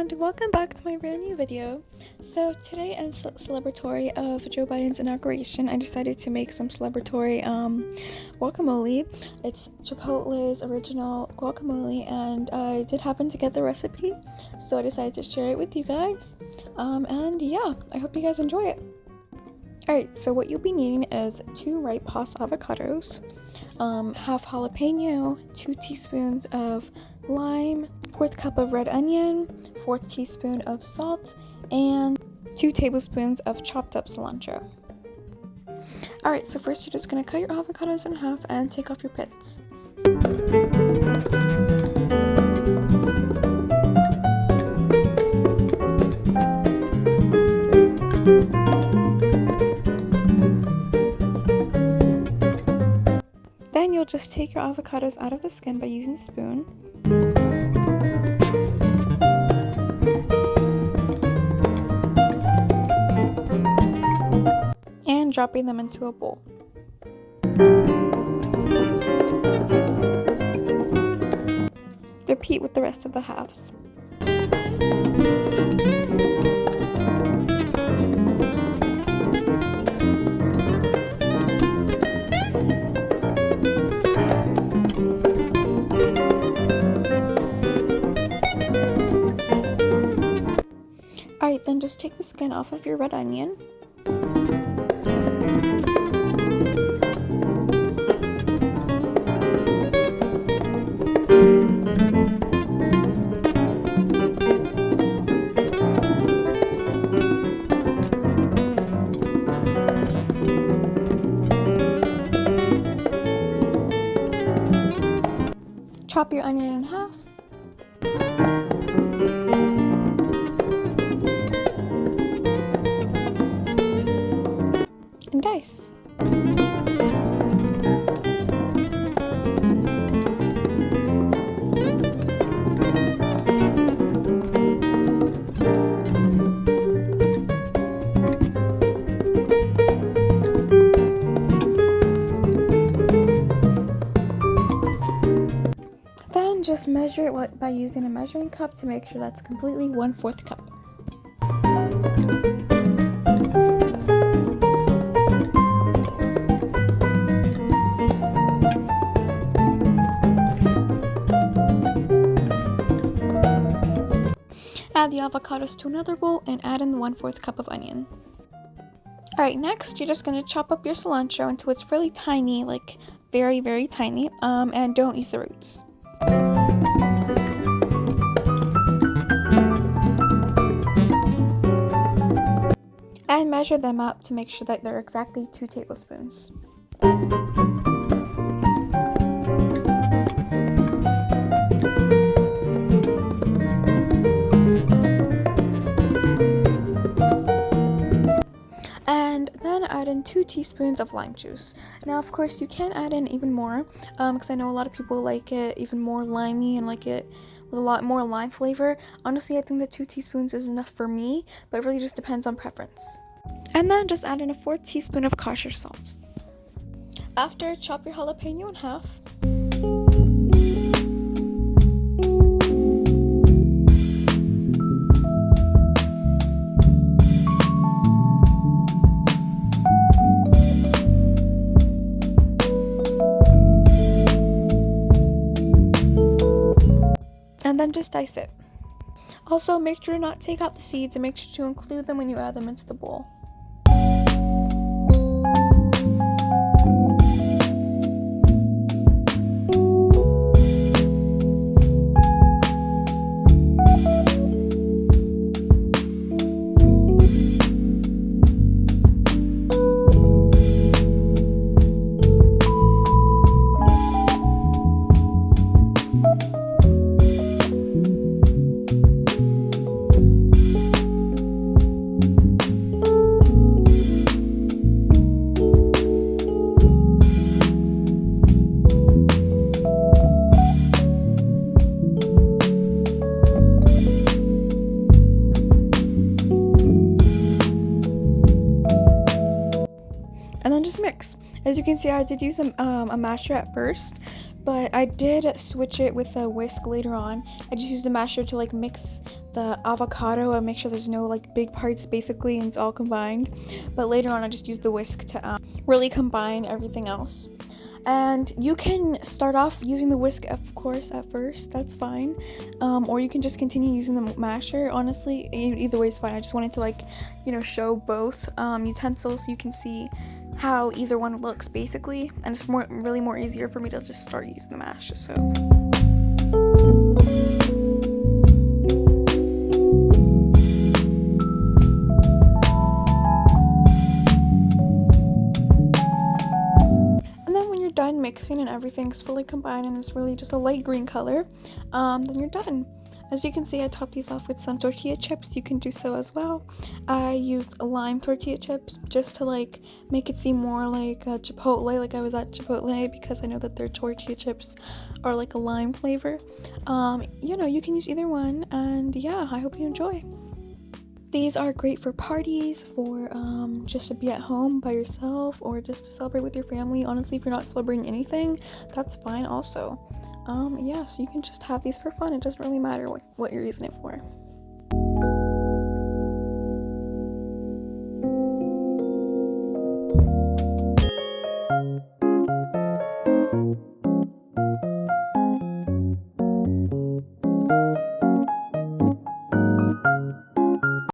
and welcome back to my brand new video. So today, in celebratory of Joe Biden's inauguration, I decided to make some celebratory guacamole. It's Chipotle's original guacamole, and I did happen to get the recipe, so I decided to share it with you guys. And yeah, I hope you guys enjoy it. Alright, so what you'll be needing is 2 ripe Hass avocados, half jalapeno, 2 teaspoons of lime, 1/4 cup of red onion, 1/4 teaspoon of salt, and 2 tablespoons of chopped up cilantro. Alright, so first you're just going to cut your avocados in half and take off your pits. Then you'll just take your avocados out of the skin by using a spoon. And dropping them into a bowl. Repeat with the rest of the halves. Alright, then just take the skin off of your red onion. Chop your onion in half. And dice. Then just measure it by using a measuring cup to make sure that's completely 1/4 cup. Add the avocados to another bowl and add in the 1/4 cup of onion. Alright, next you're just going to chop up your cilantro until it's really tiny, like very, very tiny, and don't use the roots. And measure them up to make sure that they're exactly 2 tablespoons. And then add in 2 teaspoons of lime juice. Now, of course, you can add in even more, because I know a lot of people like it even more limey and like it with a lot more lime flavor. Honestly, I think that 2 teaspoons is enough for me, but it really just depends on preference. And then just add in a 1/4 teaspoon of kosher salt. After, chop your jalapeno in half. And then just dice it. Also, make sure to not take out the seeds and make sure to include them when you add them into the bowl. And then just mix. As you can see, I did use a masher at first, but I did switch it with a whisk later on. I just used the masher to like mix the avocado and make sure there's no like big parts basically, and it's all combined. But later on I just used the whisk to really combine everything else. And you can start off using the whisk, of course, at first. That's fine. Or you can just continue using the masher. Honestly, either way is fine. I just wanted to like, show both utensils so you can see how either one looks basically. And it's really more easier for me to just start using the masher. So. Done mixing and everything's fully combined and it's really just a light green color, then you're done. As you can see, I topped these off with some tortilla chips. You can do so as well. I used lime tortilla chips just to like make it seem more like a Chipotle, like I was at Chipotle, because I know that their tortilla chips are like a lime flavor. You can use either one, and yeah, I hope you enjoy. These are great for parties, for just to be at home by yourself, or just to celebrate with your family. Honestly, if you're not celebrating anything, that's fine also. So you can just have these for fun. It doesn't really matter what you're using it for.